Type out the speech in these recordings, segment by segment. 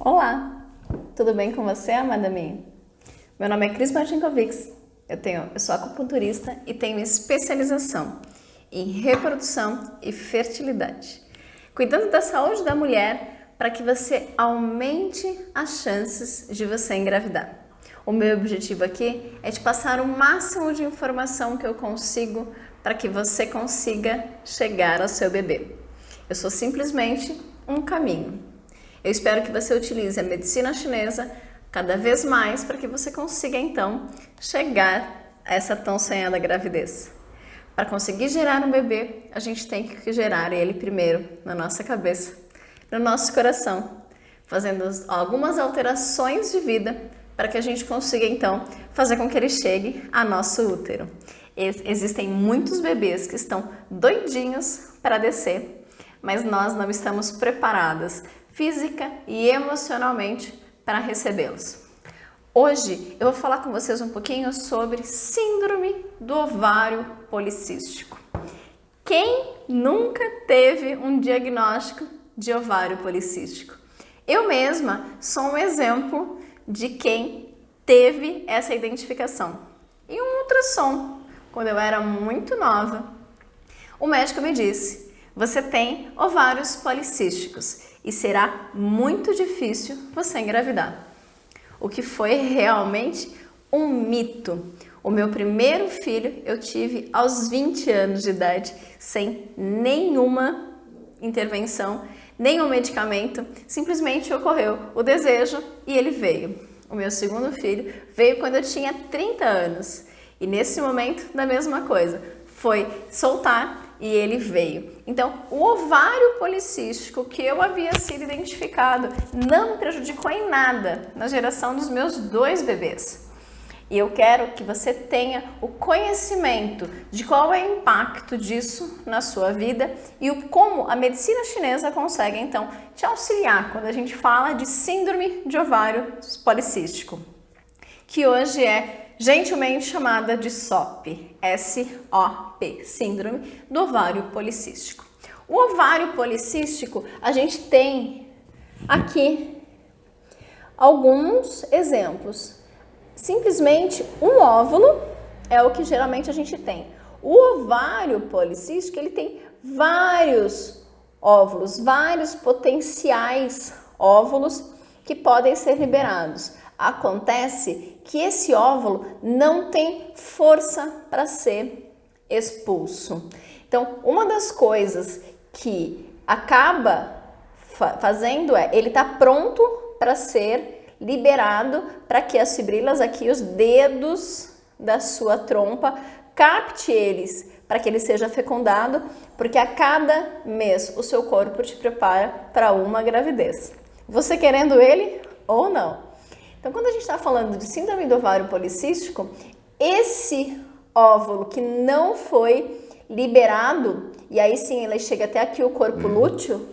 Olá, tudo bem com você, amada minha? Meu nome é Cris Martinkovics, eu sou acupunturista e tenho especialização em reprodução e fertilidade, cuidando da saúde da mulher para que você aumente as chances de você engravidar. O meu objetivo aqui é te passar o máximo de informação que eu consigo para que você consiga chegar ao seu bebê. Eu sou simplesmente um caminho. Eu espero que você utilize a medicina chinesa cada vez mais para que você consiga, então, chegar a essa tão sonhada gravidez. Para conseguir gerar um bebê, a gente tem que gerar ele primeiro na nossa cabeça, no nosso coração, fazendo algumas alterações de vida para que a gente consiga, então, fazer com que ele chegue a nosso útero. Existem muitos bebês que estão doidinhos para descer, mas nós não estamos preparadas física e emocionalmente para recebê-los. Hoje eu vou falar com vocês um pouquinho sobre síndrome do ovário policístico. Quem nunca teve um diagnóstico de ovário policístico? Eu mesma sou um exemplo de quem teve essa identificação. Em um ultrassom, quando eu era muito nova, o médico me disse: você tem ovários policísticos e será muito difícil você engravidar. O que foi realmente um mito. O meu primeiro filho eu tive aos 20 anos de idade, sem nenhuma intervenção, nenhum medicamento, simplesmente ocorreu o desejo e ele veio. O meu segundo filho veio quando eu tinha 30 anos e nesse momento da mesma coisa, foi soltar e ele veio. Então, o ovário policístico que eu havia sido identificado não me prejudicou em nada na geração dos meus 2 bebês. E eu quero que você tenha o conhecimento de qual é o impacto disso na sua vida e como a medicina chinesa consegue, então, te auxiliar quando a gente fala de síndrome de ovário policístico, que hoje é gentilmente chamada de SOP, S-O-P, síndrome do ovário policístico. O ovário policístico, a gente tem aqui alguns exemplos. Simplesmente um óvulo é o que geralmente a gente tem. O ovário policístico, ele tem vários óvulos, vários potenciais óvulos que podem ser liberados. Acontece que esse óvulo não tem força para ser expulso. Então, uma das coisas que acaba fazendo ele está pronto para ser liberado para que as fibrilas aqui, os dedos da sua trompa, capte eles para que ele seja fecundado, porque a cada mês o seu corpo te prepara para uma gravidez. Você querendo ele ou não. Então, quando a gente está falando de síndrome do ovário policístico, esse óvulo que não foi liberado, e aí sim ele chega até aqui o corpo lúteo,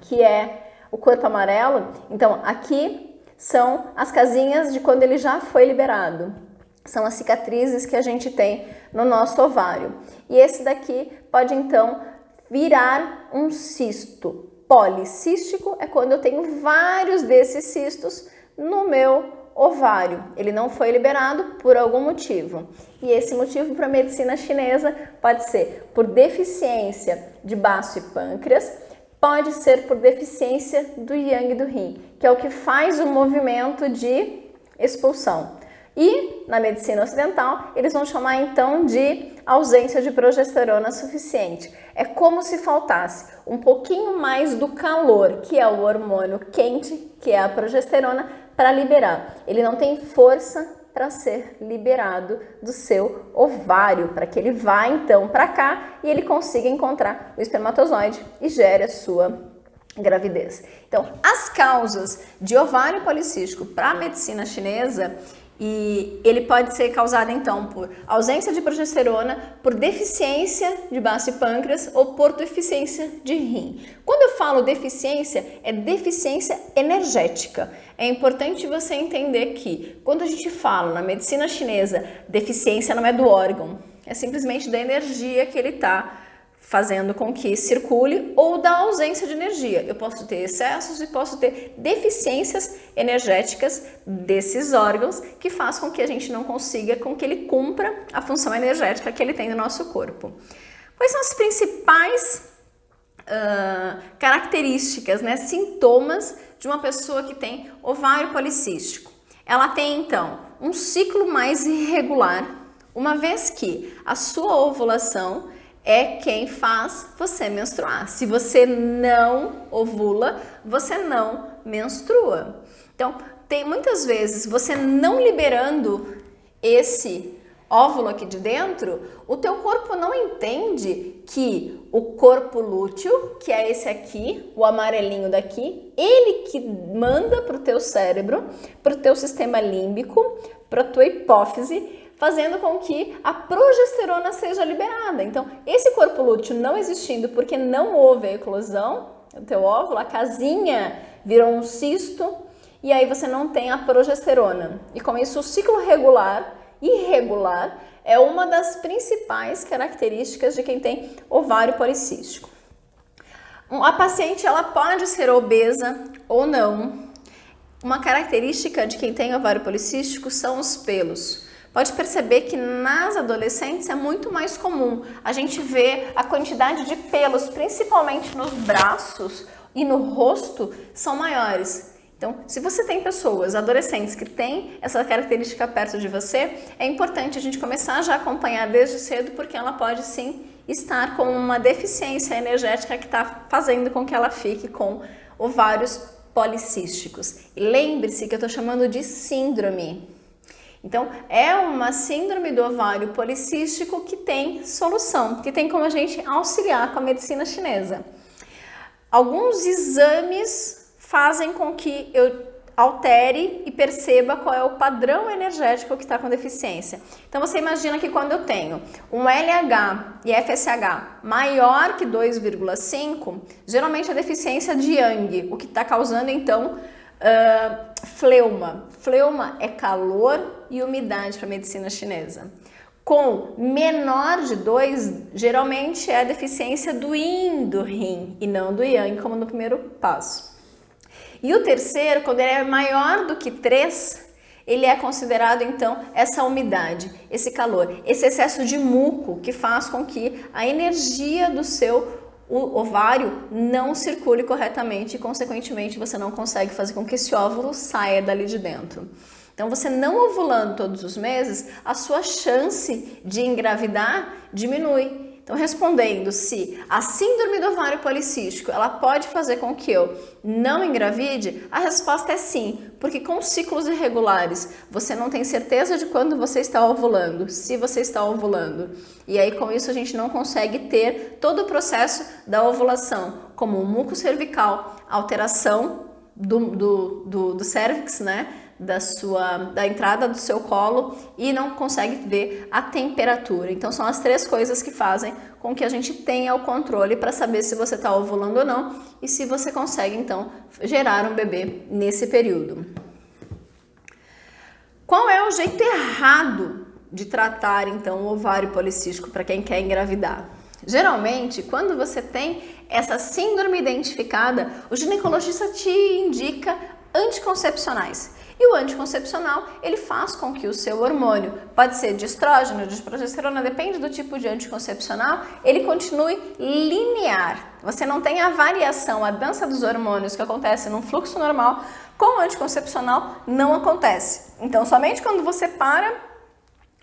que é o corpo amarelo. Então, aqui são as casinhas de quando ele já foi liberado. São as cicatrizes que a gente tem no nosso ovário. E esse daqui pode, então, virar um cisto. Policístico é quando eu tenho vários desses cistos no meu ovário. Ele não foi liberado por algum motivo. E esse motivo para a medicina chinesa pode ser por deficiência de baço e pâncreas, pode ser por deficiência do yang e do yin, que é o que faz o movimento de expulsão. E na medicina ocidental, eles vão chamar então de ausência de progesterona suficiente. É como se faltasse um pouquinho mais do calor, que é o hormônio quente, que é a progesterona, para liberar. Ele não tem força para ser liberado do seu ovário, para que ele vá então para cá e ele consiga encontrar o espermatozoide e gere a sua gravidez. Então, as causas de ovário policístico para a medicina chinesa, e ele pode ser causado então por ausência de progesterona, por deficiência de baço e pâncreas ou por deficiência de rim. Quando eu falo deficiência, é deficiência energética. É importante você entender que quando a gente fala na medicina chinesa, deficiência não é do órgão, é simplesmente da energia que ele está fazendo com que circule, ou da ausência de energia. Eu posso ter excessos e posso ter deficiências energéticas desses órgãos que faz com que a gente não consiga, com que ele cumpra a função energética que ele tem no nosso corpo. Quais são as principais características, né, sintomas de uma pessoa que tem ovário policístico? Ela tem, então, um ciclo mais irregular, uma vez que a sua ovulação é quem faz você menstruar. Se você não ovula, você não menstrua. Então, tem muitas vezes você não liberando esse óvulo aqui de dentro, o teu corpo não entende que o corpo lúteo, que é esse aqui, o amarelinho daqui, ele que manda para o teu cérebro, para o teu sistema límbico, para a tua hipófise, fazendo com que a progesterona seja liberada. Então, esse corpo lúteo não existindo porque não houve a eclosão, o teu óvulo, a casinha virou um cisto, e aí você não tem a progesterona. E com isso, o ciclo irregular, é uma das principais características de quem tem ovário policístico. A paciente, ela pode ser obesa ou não. Uma característica de quem tem ovário policístico são os pelos. Pode perceber que nas adolescentes é muito mais comum a gente ver a quantidade de pelos, principalmente nos braços e no rosto, são maiores. Então, se você tem pessoas, adolescentes, que têm essa característica perto de você, é importante a gente começar já a acompanhar desde cedo, porque ela pode sim estar com uma deficiência energética que está fazendo com que ela fique com ovários policísticos. E lembre-se que eu estou chamando de síndrome. Então, é uma síndrome do ovário policístico que tem solução, que tem como a gente auxiliar com a medicina chinesa. Alguns exames fazem com que eu altere e perceba qual é o padrão energético que está com deficiência. Então, você imagina que quando eu tenho um LH e FSH maior que 2,5, geralmente a deficiência de Yang, o que está causando, então, fleuma. Fleuma é calor e umidade para a medicina chinesa. Com menor de 2, geralmente é a deficiência do Yin do Yin e não do Yang, como no primeiro passo. E o terceiro, quando ele é maior do que 3, ele é considerado, então, essa umidade, esse calor, esse excesso de muco que faz com que a energia do seu ovário não circule corretamente e, consequentemente, você não consegue fazer com que esse óvulo saia dali de dentro. Então, você não ovulando todos os meses, a sua chance de engravidar diminui. Então, respondendo se a síndrome do ovário policístico, ela pode fazer com que eu não engravide, a resposta é sim, porque com ciclos irregulares, você não tem certeza de quando você está ovulando, se você está ovulando. E aí, com isso, a gente não consegue ter todo o processo da ovulação, como o muco cervical, alteração do cérvix, né? Da entrada do seu colo, e não consegue ver a temperatura. Então, são as 3 coisas que fazem com que a gente tenha o controle para saber se você está ovulando ou não e se você consegue, então, gerar um bebê nesse período. Qual é o jeito errado de tratar, então, o ovário policístico para quem quer engravidar? Geralmente, quando você tem essa síndrome identificada, o ginecologista te indica anticoncepcionais. E o anticoncepcional, ele faz com que o seu hormônio, pode ser de estrógeno, de progesterona, depende do tipo de anticoncepcional, ele continue linear. Você não tem a variação, a dança dos hormônios que acontece num fluxo normal, com o anticoncepcional não acontece. Então, somente quando você para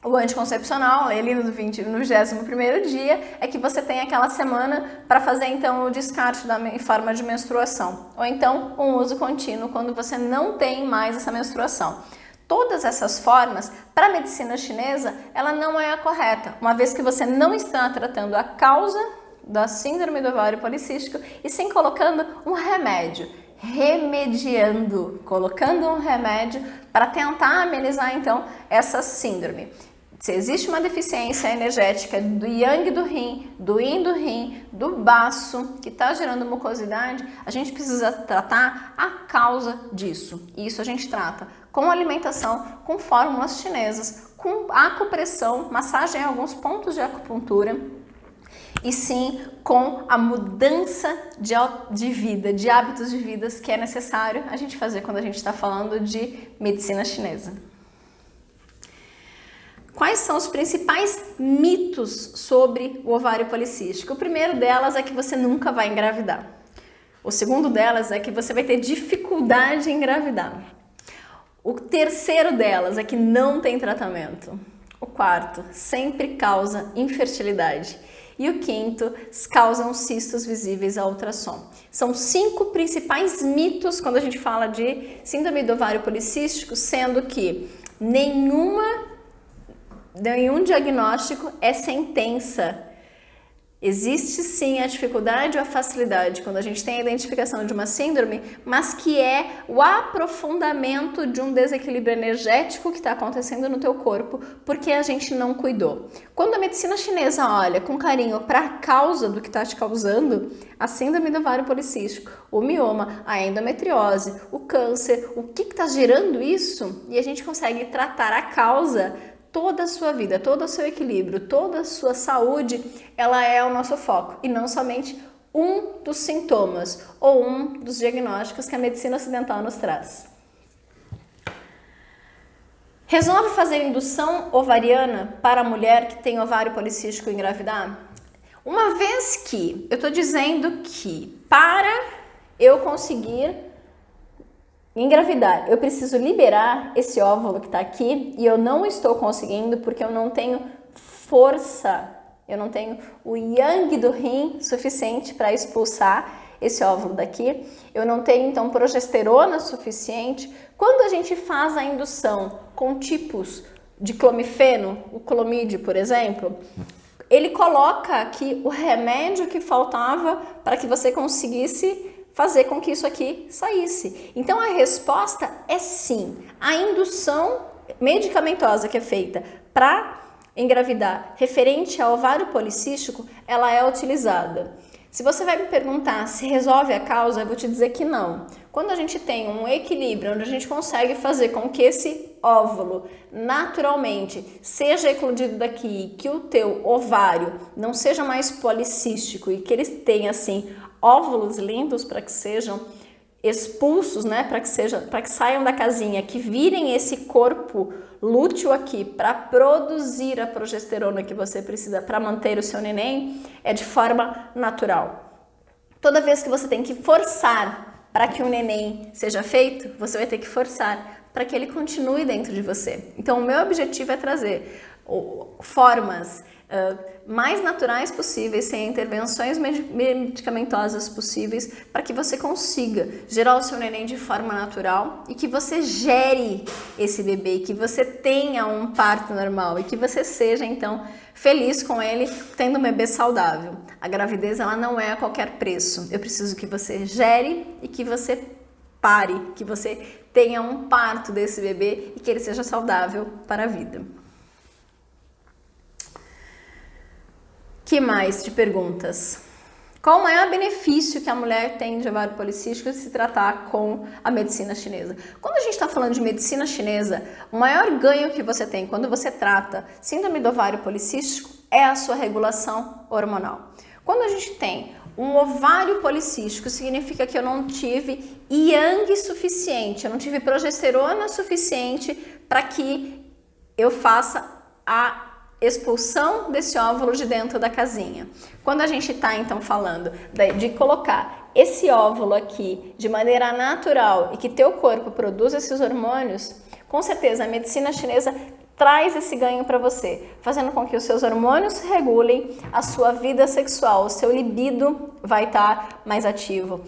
o anticoncepcional, ele no 21º dia, é que você tem aquela semana para fazer então o descarte em forma de menstruação. Ou então um uso contínuo quando você não tem mais essa menstruação. Todas essas formas, para a medicina chinesa, ela não é a correta, uma vez que você não está tratando a causa da síndrome do ovário policístico e sim colocando um remédio. Colocando um remédio para tentar amenizar então essa síndrome. Se existe uma deficiência energética do Yang do Yin, do Yin do Yin, do baço, que está gerando mucosidade, a gente precisa tratar a causa disso. E isso a gente trata com alimentação, com fórmulas chinesas, com acupressão, massagem em alguns pontos de acupuntura. e sim com a mudança de vida, de hábitos de vida que é necessário a gente fazer quando a gente está falando de medicina chinesa. Quais são os principais mitos sobre o ovário policístico? O primeiro delas é que você nunca vai engravidar. O segundo delas é que você vai ter dificuldade em engravidar. O terceiro delas é que não tem tratamento. O quarto, sempre causa infertilidade. E o quinto, causam cistos visíveis a ultrassom. São 5 principais mitos quando a gente fala de síndrome do ovário policístico, sendo que nenhum diagnóstico é sentença. Existe sim a dificuldade ou a facilidade quando a gente tem a identificação de uma síndrome, mas que é o aprofundamento de um desequilíbrio energético que está acontecendo no teu corpo porque a gente não cuidou. Quando a medicina chinesa olha com carinho para a causa do que está te causando, a síndrome do ovário policístico, o mioma, a endometriose, o câncer, o que está gerando isso, e a gente consegue tratar a causa. Toda a sua vida, todo o seu equilíbrio, toda a sua saúde, ela é o nosso foco e não somente um dos sintomas ou um dos diagnósticos que a medicina ocidental nos traz. Resolve fazer indução ovariana para a mulher que tem ovário policístico engravidar? Uma vez que eu estou dizendo que para eu conseguir engravidar, eu preciso liberar esse óvulo que está aqui e eu não estou conseguindo porque eu não tenho força, eu não tenho o yang do rim suficiente para expulsar esse óvulo daqui, eu não tenho então progesterona suficiente. Quando a gente faz a indução com tipos de clomifeno, o clomídeo, por exemplo, ele coloca aqui o remédio que faltava para que você conseguisse fazer com que isso aqui saísse. Então a resposta é sim. A indução medicamentosa que é feita para engravidar referente ao ovário policístico, ela é utilizada. Se você vai me perguntar se resolve a causa, eu vou te dizer que não. Quando a gente tem um equilíbrio, onde a gente consegue fazer com que esse óvulo naturalmente seja eclodido daqui, que o teu ovário não seja mais policístico e que ele tenha assim óvulos lindos para que sejam expulsos, né, para que saiam da casinha, que virem esse corpo lúteo aqui para produzir a progesterona que você precisa para manter o seu neném, é de forma natural. Toda vez que você tem que forçar para que um neném seja feito, você vai ter que forçar para que ele continue dentro de você. Então o meu objetivo é trazer formas mais naturais possíveis, sem intervenções medicamentosas possíveis, para que você consiga gerar o seu neném de forma natural e que você gere esse bebê, que você tenha um parto normal e que você seja então feliz com ele tendo um bebê saudável. A gravidez ela não é a qualquer preço. Eu preciso que você gere e que você pare, que você tenha um parto desse bebê e que ele seja saudável para a vida. Que mais de perguntas? Qual o maior benefício que a mulher tem de ovário policístico se tratar com a medicina chinesa? Quando a gente está falando de medicina chinesa, o maior ganho que você tem quando você trata síndrome do ovário policístico é a sua regulação hormonal. Quando a gente tem um ovário policístico, significa que eu não tive yang suficiente, eu não tive progesterona suficiente para que eu faça a expulsão desse óvulo de dentro da casinha. Quando a gente está então falando de colocar esse óvulo aqui de maneira natural e que teu corpo produz esses hormônios, com certeza a medicina chinesa traz esse ganho para você, fazendo com que os seus hormônios se regulem, a sua vida sexual, o seu libido vai estar mais ativo.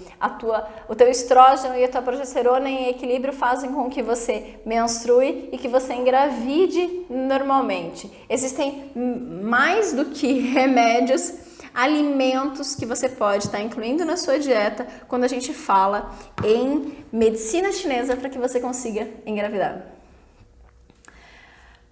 O teu estrógeno e a tua progesterona em equilíbrio fazem com que você menstrue e que você engravide normalmente. Existem mais do que remédios, alimentos que você pode estar incluindo na sua dieta quando a gente fala em medicina chinesa para que você consiga engravidar.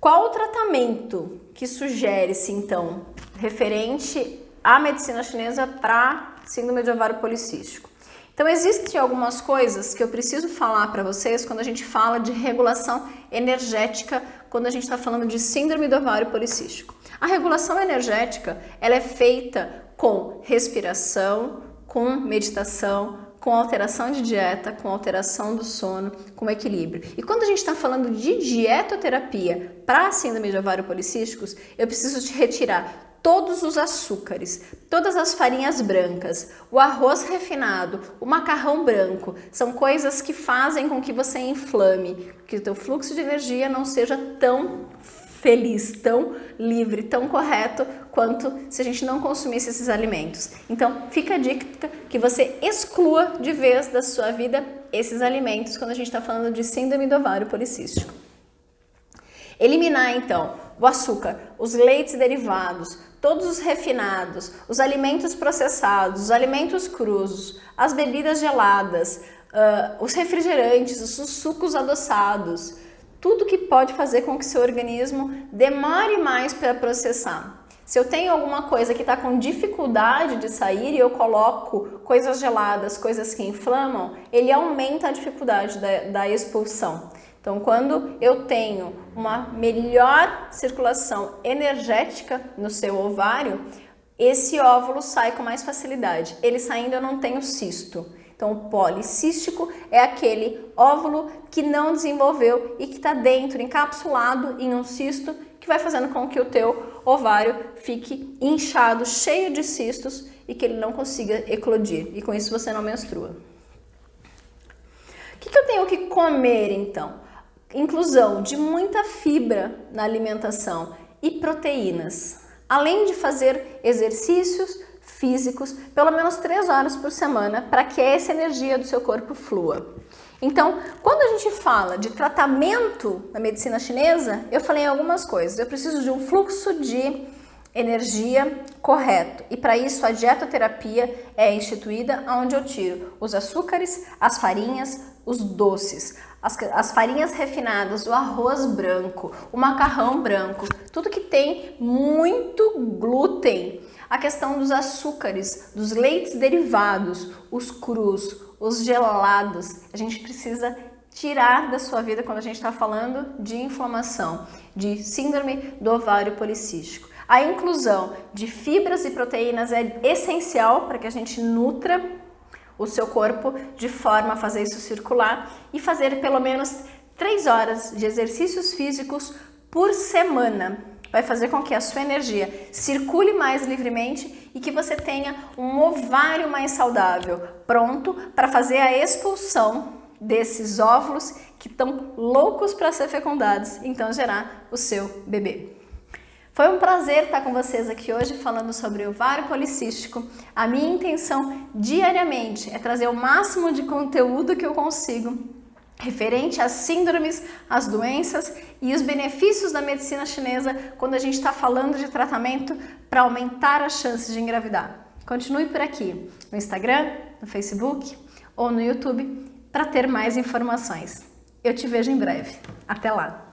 Qual o tratamento que sugere-se, então, referente à medicina chinesa para síndrome de ovário policístico? Então, existem algumas coisas que eu preciso falar para vocês quando a gente fala de regulação energética, quando a gente está falando de síndrome do ovário policístico. A regulação energética, ela é feita com respiração, com meditação, com alteração de dieta, com alteração do sono, com equilíbrio. E quando a gente está falando de dietoterapia para síndrome de ovário policísticos, eu preciso te retirar todos os açúcares, todas as farinhas brancas, o arroz refinado, o macarrão branco, são coisas que fazem com que você inflame, que o teu fluxo de energia não seja tão feliz, tão livre, tão correto quanto se a gente não consumisse esses alimentos. Então, fica a dica que você exclua de vez da sua vida esses alimentos quando a gente está falando de síndrome do ovário policístico. Eliminar, então, o açúcar, os leites derivados, todos os refinados, os alimentos processados, os alimentos crus, as bebidas geladas, os refrigerantes, os sucos adoçados, tudo que pode fazer com que seu organismo demore mais para processar. Se eu tenho alguma coisa que está com dificuldade de sair e eu coloco coisas geladas, coisas que inflamam, ele aumenta a dificuldade da expulsão. Então, quando eu tenho uma melhor circulação energética no seu ovário, esse óvulo sai com mais facilidade. Ele saindo, eu não tenho cisto. Então, o policístico é aquele óvulo que não desenvolveu e que está dentro, encapsulado em um cisto, que vai fazendo com que o teu ovário fique inchado, cheio de cistos e que ele não consiga eclodir. E com isso você não menstrua. O que eu tenho que comer, então? Inclusão de muita fibra na alimentação e proteínas, além de fazer exercícios físicos pelo menos 3 horas por semana para que essa energia do seu corpo flua. Então, quando a gente fala de tratamento na medicina chinesa, eu falei algumas coisas. Eu preciso de um fluxo de energia correto e para isso a dietoterapia é instituída, onde eu tiro os açúcares, as farinhas, os doces, as farinhas refinadas, o arroz branco, o macarrão branco, tudo que tem muito glúten, a questão dos açúcares, dos leites derivados, os crus, os gelados, a gente precisa tirar da sua vida quando a gente está falando de inflamação, de síndrome do ovário policístico. A inclusão de fibras e proteínas é essencial para que a gente nutra o seu corpo de forma a fazer isso circular e fazer pelo menos 3 horas de exercícios físicos por semana. Vai fazer com que a sua energia circule mais livremente e que você tenha um ovário mais saudável, pronto para fazer a expulsão desses óvulos que estão loucos para ser fecundados e então gerar o seu bebê. Foi um prazer estar com vocês aqui hoje falando sobre o ovário policístico. A minha intenção diariamente é trazer o máximo de conteúdo que eu consigo referente às síndromes, às doenças e os benefícios da medicina chinesa quando a gente está falando de tratamento para aumentar as chances de engravidar. Continue por aqui, no Instagram, no Facebook ou no YouTube para ter mais informações. Eu te vejo em breve. Até lá!